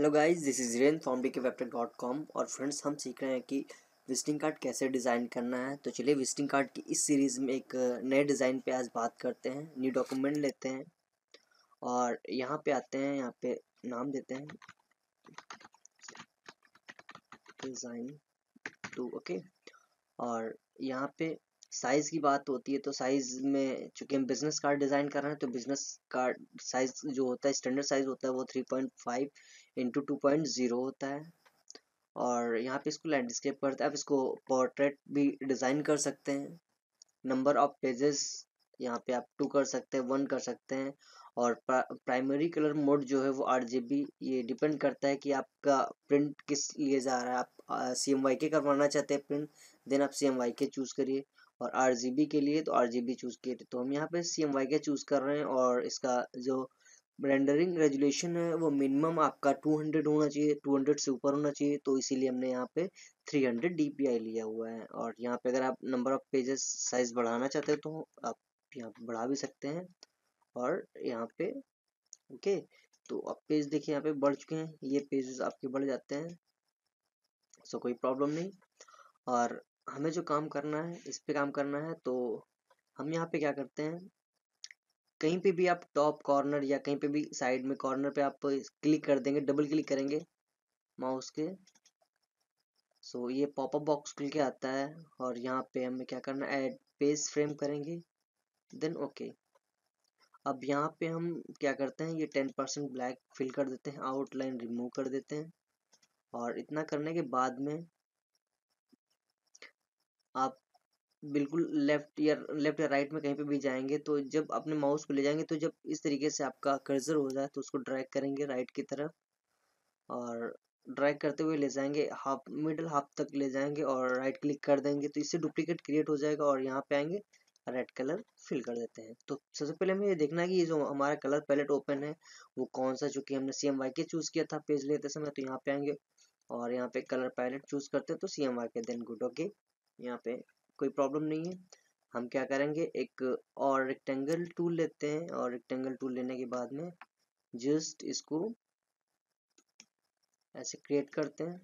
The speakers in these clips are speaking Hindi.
Hello guys, this is rain from dkwebtech.com। और फ्रेंड्स, हम सीख रहे हैं कि विजिटिंग कार्ड कैसे डिज़ाइन करना है। तो चलिए विजिटिंग कार्ड की इस सीरीज़ में एक नए डिज़ाइन पे आज बात करते हैं। न्यू डॉक्यूमेंट लेते हैं और यहाँ पे आते हैं, यहाँ पे नाम देते हैं डिज़ाइन 2। ओके, और यहाँ पे साइज़ की बात होती है। तो साइज़ में चूँकि हम बिजनेस कार्ड डिज़ाइन कर रहे हैं तो बिजनेस कार्ड साइज़ जो होता है, स्टैंडर्ड साइज़ होता है वो 3.5 इंटू 2.0 होता है। और यहाँ पे इसको लैंडस्केप करते हैं। आप इसको पोर्ट्रेट भी डिज़ाइन कर सकते हैं। नंबर ऑफ पेजेस यहाँ पे आप 2 कर सकते हैं, 1 कर सकते हैं। और प्राइमरी कलर मोड जो है वो RGB। ये डिपेंड करता है कि आपका प्रिंट किस लिए जा रहा है। आप CMYK करवाना चाहते हैं प्रिंट, देन आप CMYK चूज़ करिए। और RGB के लिए तो RGB चूज़ किए। तो हम यहाँ पे CMYK चूज़ कर रहे हैं और इसका जो रेंडरिंग रेजोल्यूशन है वो मिनिमम आपका 200 होना चाहिए, 200 से ऊपर होना चाहिए। तो इसीलिए हमने यहाँ पे 300 DPI लिया हुआ है। और यहाँ पे अगर आप नंबर ऑफ पेजेस साइज बढ़ाना चाहते हो तो आप यहाँ पे बढ़ा भी सकते हैं। और यहाँ पे ओके, तो अब पेज देखिए यहाँ पे बढ़ चुके हैं, ये पेजेस आपके बढ़ जाते हैं। सो कोई प्रॉब्लम नहीं। और हमें जो काम करना है इस पे काम करना है। तो हम यहाँ पे क्या करते हैं, कहीं पे भी आप टॉप कॉर्नर या कहीं पे भी साइड में कॉर्नर पे आप क्लिक कर देंगे, डबल क्लिक करेंगे माउस के। सो ये पॉपअप बॉक्स खुल के आता है। और यहाँ पे हमें क्या करना है, ऐड पेज फ्रेम करेंगे, देन ओके। अब यहाँ पे हम क्या करते हैं, ये 10% ब्लैक फिल कर देते हैं, आउटलाइन रिमूव कर देते हैं। और इतना करने के बाद में आप बिल्कुल लेफ्ट या राइट में कहीं पे भी जाएंगे तो जब अपने माउस को ले जाएंगे तो जब इस तरीके से आपका कर्सर हो जाए तो उसको ड्रैग करेंगे राइट की तरफ। और ड्रैग करते हुए ले जाएंगे हाफ, मिडल हाफ तक ले जाएंगे और राइट क्लिक कर देंगे तो इससे डुप्लीकेट क्रिएट हो जाएगा। और यहाँ पे आएंगे, रेड कलर फिल कर देते हैं। तो सबसे पहले हमें ये देखना है कि ये जो हमारा कलर पैलेट ओपन है वो कौन सा, जो कि हमने CMYK चूज किया था पेज लेते समय। तो यहाँ पे आएंगे और यहाँ पे कलर पैलेट चूज करते हैं तो CMYK, देन गुड। ओके, यहाँ पे कोई प्रॉब्लम नहीं है। हम क्या करेंगे, एक और रेक्टेंगल टूल लेते हैं और रेक्टेंगल टूल लेने के बाद में जस्ट इसको ऐसे क्रिएट करते हैं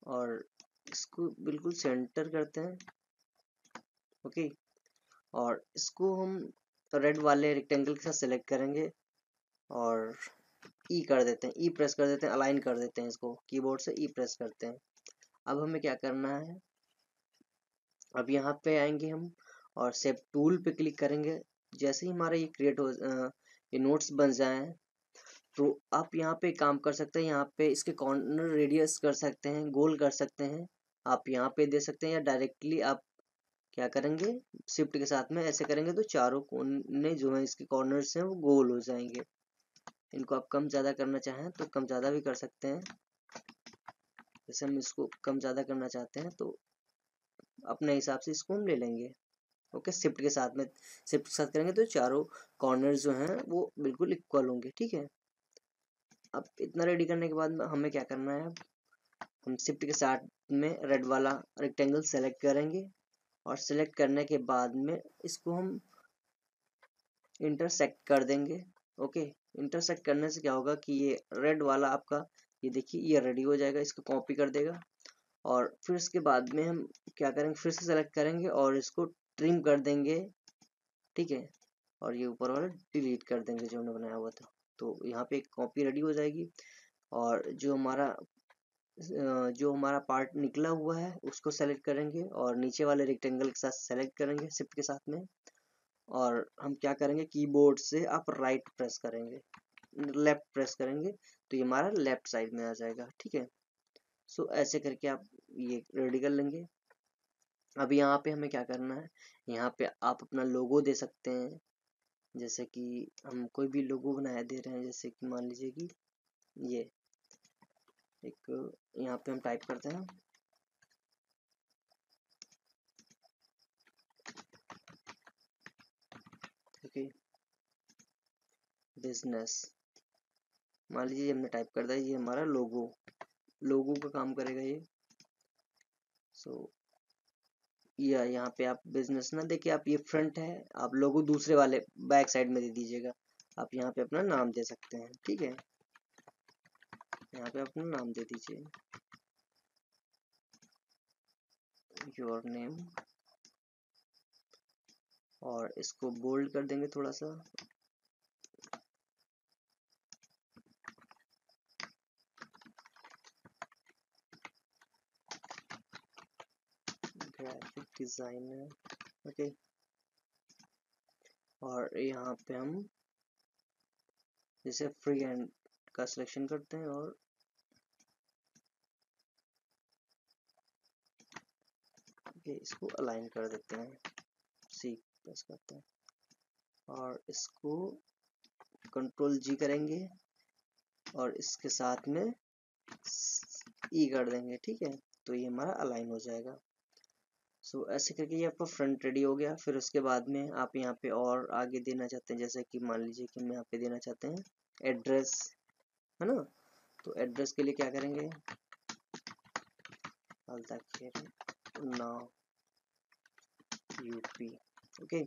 और इसको बिल्कुल सेंटर करते हैं। ओके, और इसको हम रेड वाले रेक्टेंगल के साथ सेलेक्ट करेंगे और ई कर देते हैं, ई प्रेस कर देते हैं, अलाइन कर देते हैं इसको कीबोर्ड से, ई प्रेस करते हैं। अब हमें क्या करना है, अब यहाँ पे आएंगे हम और सेव टूल पे क्लिक करेंगे। जैसे ही हमारा ये क्रिएट हो ये नोट्स बन जाए तो आप यहाँ पे काम कर सकते हैं। यहाँ पे इसके कॉर्नर रेडियस कर सकते हैं, गोल कर सकते हैं। आप यहाँ पे दे सकते हैं या डायरेक्टली आप क्या करेंगे, शिफ्ट के साथ में ऐसे करेंगे तो चारों कोने जो है इसके कॉर्नर्स हैं वो गोल हो जाएंगे। इनको आप कम ज़्यादा करना चाहें तो कम ज़्यादा भी कर सकते हैं। जैसे हम इसको कम ज़्यादा करना चाहते हैं तो अपने हिसाब से इसको हम ले लेंगे। ओके, शिफ्ट के साथ में, शिफ्ट के साथ करेंगे तो चारों कॉर्नर जो हैं वो बिल्कुल इक्वल होंगे। ठीक है, अब इतना रेडी करने के बाद में हमें क्या करना है, हम शिफ्ट के साथ में रेड वाला रेक्टेंगल सेलेक्ट करेंगे और सेलेक्ट करने के बाद में इसको हम इंटरसेक्ट कर देंगे। ओके, इंटरसेक्ट करने से क्या होगा कि ये रेड वाला आपका, ये देखिए ये रेडी हो जाएगा, इसको कॉपी कर देगा। और फिर इसके बाद में हम क्या करेंगे, फिर से सेलेक्ट करेंगे और इसको ट्रिम कर देंगे। ठीक है, और ये ऊपर वाला डिलीट कर देंगे जो हमने बनाया हुआ था। तो यहाँ पे एक कॉपी रेडी हो जाएगी। और जो हमारा पार्ट निकला हुआ है उसको सेलेक्ट करेंगे और नीचे वाले रेक्टेंगल के साथ सेलेक्ट करेंगे शिफ्ट के साथ में। और हम क्या करेंगे, कीबोर्ड से आप राइट प्रेस करेंगे, लेफ्ट प्रेस करेंगे तो ये हमारा लेफ्ट साइड में आ जाएगा। ठीक है, सो ऐसे करके आप ये रेडी कर लेंगे। अब यहाँ पे हमें क्या करना है, यहाँ पे आप अपना लोगो दे सकते हैं। जैसे कि हम कोई भी लोगो बनाया दे रहे हैं, जैसे कि मान लीजिए कि ये एक, यहाँ पे हम टाइप करते हैं ओके बिजनेस, मान लीजिए हमने टाइप कर दिया, ये हमारा लोगो का काम करेगा ये। सो या यहाँ पे आप बिजनेस ना देखिए, आप ये फ्रंट है, आप लोगो दूसरे वाले बैक साइड में दे दीजिएगा। आप यहाँ पे अपना नाम दे सकते हैं। ठीक है, यहाँ पे अपना नाम दे दीजिए, योर नेम, और इसको बोल्ड कर देंगे थोड़ा सा। Graphic designer, okay. और यहाँ पे हम जैसे फ्री हैंड का सिलेक्शन करते हैं और इसको अलाइन कर देते हैं, सी प्रेस करते हैं और इसको कंट्रोल जी करेंगे और इसके साथ में ई कर देंगे, ठीक है। तो ये हमारा अलाइन हो जाएगा। सो ऐसे करके ये आपका फ्रंट रेडी हो गया। फिर उसके बाद में आप यहाँ पे और आगे देना चाहते हैं, जैसे कि मान लीजिए कि हम यहाँ पे देना चाहते हैं एड्रेस, है ना। तो एड्रेस के लिए क्या करेंगे, नाउ यूपी, ओके।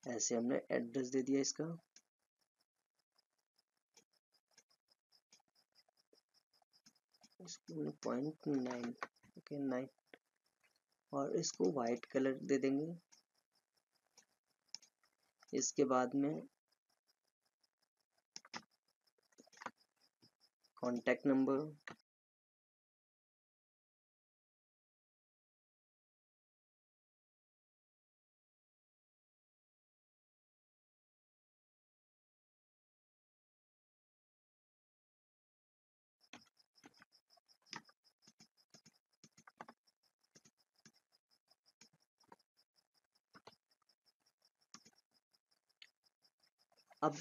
ऐसे हमने एड्रेस दे दिया इसका। इसको 0.9, ओके 9, और इसको वाइट कलर दे देंगे। इसके बाद में कॉन्टैक्ट नंबर, अब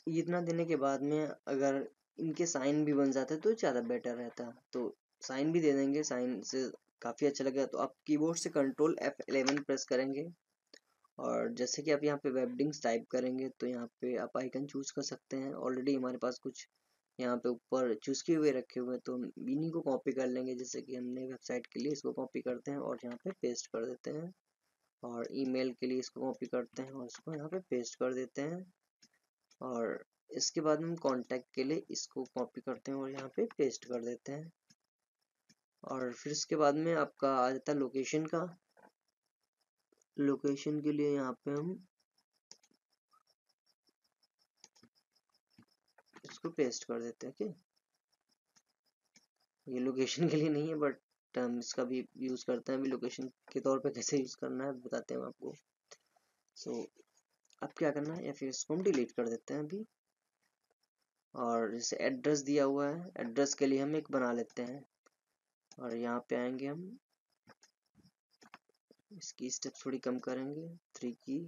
इतना देने के बाद में अगर इनके साइन भी बन जाते तो ज़्यादा बेटर रहता। तो साइन भी दे देंगे, साइन से काफ़ी अच्छा लगेगा। तो आप कीबोर्ड से कंट्रोल F11 प्रेस करेंगे और जैसे कि आप यहाँ पे वेबडिंग्स टाइप करेंगे तो यहाँ पे आप आइकन चूज कर सकते हैं। ऑलरेडी हमारे पास कुछ यहाँ पे ऊपर चूज किए हुए रखे हुए हैं, तो इन्हीं को कॉपी कर लेंगे। जैसे कि हमने वेबसाइट के लिए इसको कॉपी करते हैं और यहाँ पे पेस्ट कर देते हैं, और ईमेल के लिए इसको कॉपी करते हैं और इसको यहाँ पे पेस्ट कर देते हैं। और इसके बाद हम कांटेक्ट के लिए इसको कॉपी करते हैं और यहाँ पे पेस्ट कर देते हैं। और फिर इसके बाद में आपका आ जाता है लोकेशन का। लोकेशन के लिए यहाँ पे हम इसको पेस्ट कर देते हैं, ओके। ये लोकेशन के लिए नहीं है, बट हम इसका भी यूज करते हैं। अभी लोकेशन के तौर पे कैसे यूज करना है बताते हैं हम आपको। सो अब क्या करना है, या फिर इसको हम डिलीट कर देते हैं अभी। और जैसे एड्रेस दिया हुआ है, एड्रेस के लिए हम एक बना लेते हैं और यहाँ पे आएंगे हम, इसकी स्टेप थोड़ी कम करेंगे, 3 की,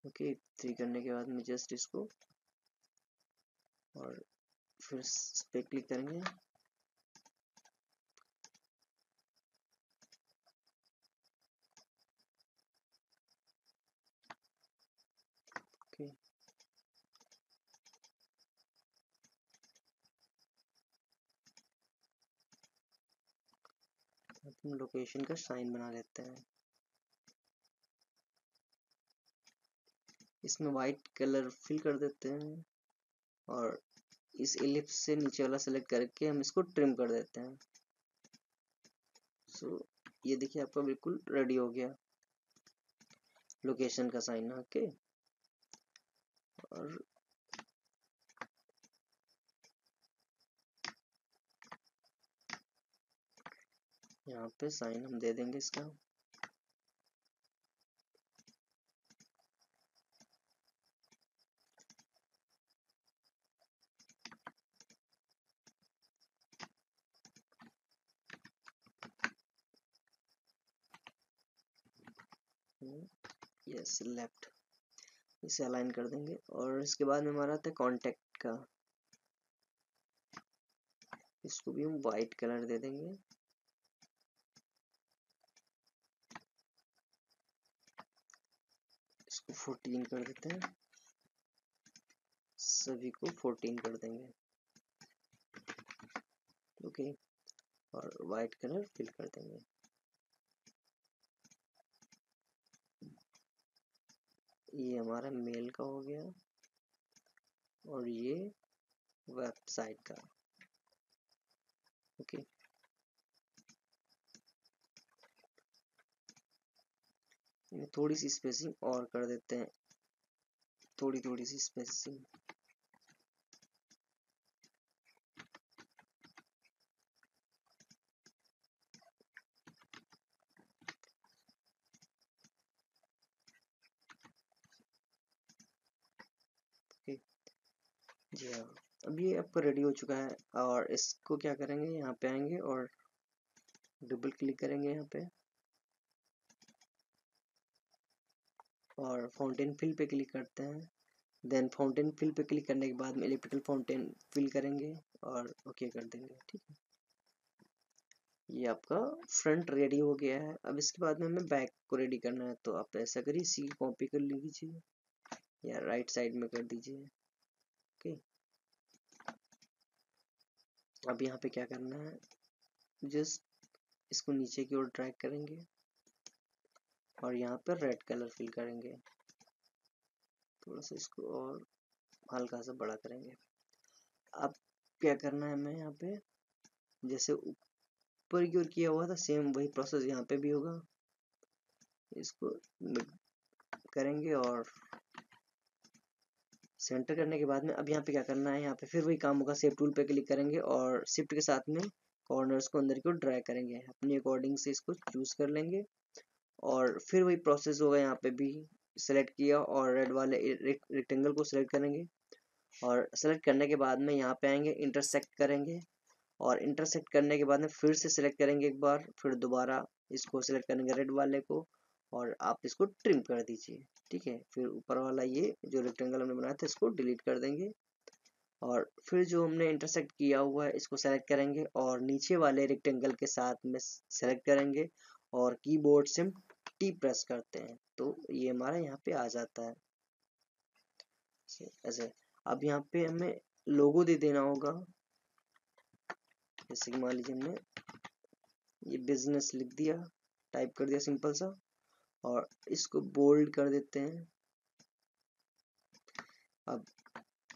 ओके। 3 करने के बाद में जस्ट इसको और फिर इस पे क्लिक करेंगे। ओके, हम लोकेशन का साइन बना लेते हैं। इसमें वाइट कलर फिल कर देते हैं और इस एलिप्स से नीचे वाला सेलेक्ट करके हम इसको ट्रिम कर देते हैं। सो ये देखिए आपका बिल्कुल रेडी हो गया लोकेशन का साइन, ओके। और यहाँ पे साइन हम दे देंगे इसका। यस, लेफ्ट, इसे अलाइन कर देंगे। और इसके बाद में हमारा आता है कॉन्टेक्ट का, इसको भी हम वाइट कलर दे देंगे। इसको 14 कर देते हैं, सभी को 14 कर देंगे, ओके। और वाइट कलर फिल कर देंगे। ये हमारा मेल का हो गया और ये वेबसाइट का। ओके, थोड़ी सी स्पेसिंग और कर देते हैं, थोड़ी सी स्पेसिंग। ओके जी हाँ, अब ये आपका रेडी हो चुका है। और इसको क्या करेंगे, यहाँ पे आएंगे और डबल क्लिक करेंगे यहाँ पे, और फाउंटेन फिल पे क्लिक करते हैं। देन फाउंटेन फिल पे क्लिक करने के बाद में इलेक्ट्रिकल फाउंटेन फिल करेंगे और ओके कर देंगे। ठीक है, ये आपका फ्रंट रेडी हो गया है। अब इसके बाद में हमें बैक को रेडी करना है, तो आप ऐसा करिए, इसी की कॉपी कर लीजिए या राइट साइड में कर दीजिए। ओके, अब यहाँ पे क्या करना है, जस्ट इसको नीचे की ओर ड्रैग करेंगे और यहाँ पर रेड कलर फिल करेंगे, थोड़ा सा इसको और हल्का सा बड़ा करेंगे। अब क्या करना है हमें, यहाँ पे जैसे ऊपर की ओर किया हुआ था सेम वही प्रोसेस यहाँ पे भी होगा। इसको करेंगे और सेंटर करने के बाद में अब यहाँ पे क्या करना है, यहाँ पे फिर वही काम होगा, शेप टूल पे क्लिक करेंगे और शिफ्ट के साथ में कॉर्नर्स को अंदर की ओर ड्रैग करेंगे, अपने अकॉर्डिंग से इसको चूज कर लेंगे। और फिर वही प्रोसेस होगा, यहाँ पे भी सेलेक्ट किया और रेड वाले रेक्टेंगल को सिलेक्ट करेंगे और सेलेक्ट करने के बाद में यहाँ पे आएंगे, इंटरसेक्ट करेंगे और इंटरसेक्ट करने के बाद में फिर से सिलेक्ट करेंगे एक बार, फिर दोबारा इसको सिलेक्ट करेंगे रेड वाले को और आप इसको ट्रिम कर दीजिए। ठीक है, फिर ऊपर वाला ये जो रेक्टेंगल हमने बनाया था इसको डिलीट कर देंगे और फिर जो हमने इंटरसेक्ट किया हुआ है इसको सेलेक्ट करेंगे और नीचे वाले रेक्टेंगल के साथ में सेलेक्ट करेंगे और कीबोर्ड से हम टी प्रेस करते हैं तो ये हमारा यहाँ पे आ जाता है ऐसे। अब यहाँ पे हमें लोगो दे देना होगा, जैसे कि मान लीजिए हमने ये बिजनेस लिख दिया, टाइप कर दिया सिंपल सा, और इसको बोल्ड कर देते हैं। अब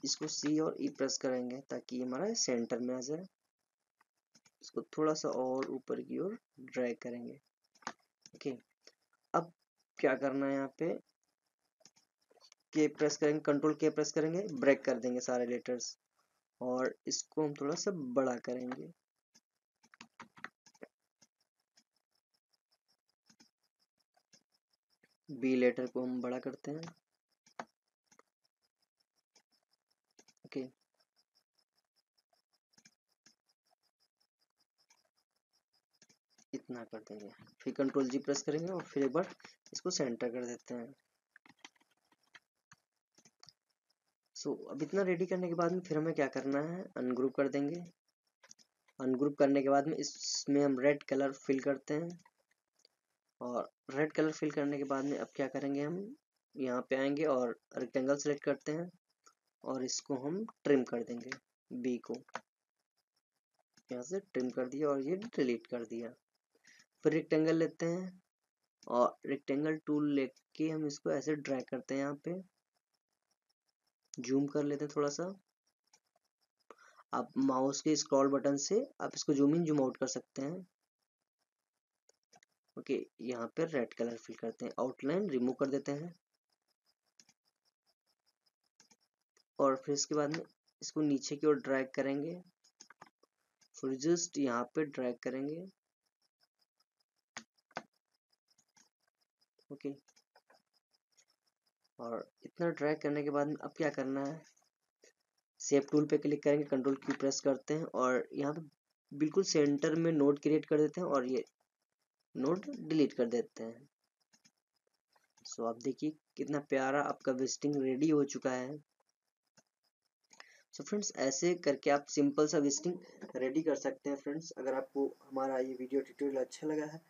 इसको सी और ई प्रेस करेंगे ताकि हमारा सेंटर में आ जाए। इसको थोड़ा सा और ऊपर की ओर ड्रैग करेंगे। ओके, अब क्या करना है, यहाँ पे के प्रेस करेंगे, कंट्रोल के प्रेस करेंगे, ब्रेक कर देंगे सारे लेटर्स और इसको हम थोड़ा सा बड़ा करेंगे। बी लेटर को हम बड़ा करते हैं। ओके, इतना कर देंगे, फिर कंट्रोल जी प्रेस करेंगे और फिर एक बार इसको सेंटर कर देते हैं। अब इतना रेडी करने के बाद में फिर हमें क्या करना है, अनग्रुप कर देंगे। अनग्रुप करने के बाद में इसमें हम रेड कलर फिल करते हैं और रेड कलर फिल करने के बाद में अब क्या करेंगे, हम यहाँ पे आएंगे और रेक्टेंगल सेलेक्ट करते हैं और इसको हम ट्रिम कर देंगे, बी को यहाँ से ट्रिम कर दिया और ये डिलीट कर दिया। फिर रेक्टेंगल लेते हैं और रेक्टेंगल टूल लेके हम इसको ऐसे ड्रैग करते हैं, यहाँ पे जूम कर लेते हैं थोड़ा सा। आप माउस के स्क्रॉल बटन से आप इसको जूम इन जूम आउट कर सकते हैं। ओके, यहाँ पे रेड कलर फिल करते हैं, आउटलाइन रिमूव कर देते हैं और फिर इसके बाद में इसको नीचे की ओर ड्रैग करेंगे, फिर जस्ट यहाँ पे ड्रैग करेंगे। ओके, और इतना ड्रैग करने के बाद में अब क्या करना है, शेप टूल पे क्लिक करेंगे, कंट्रोल की प्रेस करते हैं और यहाँ पे बिल्कुल सेंटर में नोड क्रिएट कर देते हैं और ये नोड डिलीट कर देते हैं। आप देखिए कितना प्यारा आपका विजिटिंग रेडी हो चुका है। फ्रेंड्स, ऐसे करके आप सिंपल सा विजिटिंग रेडी कर सकते हैं। फ्रेंड्स, अगर आपको हमारा ये वीडियो ट्यूटोरियल अच्छा लगा है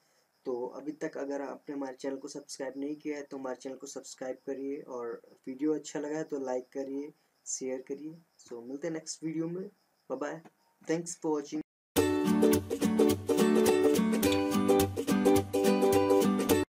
तो अभी तक अगर आपने हमारे चैनल को सब्सक्राइब नहीं किया है तो हमारे चैनल को सब्सक्राइब करिए और वीडियो अच्छा लगा है तो लाइक करिए, शेयर करिए। मिलते हैं नेक्स्ट वीडियो में। Bye bye, thanks for watching.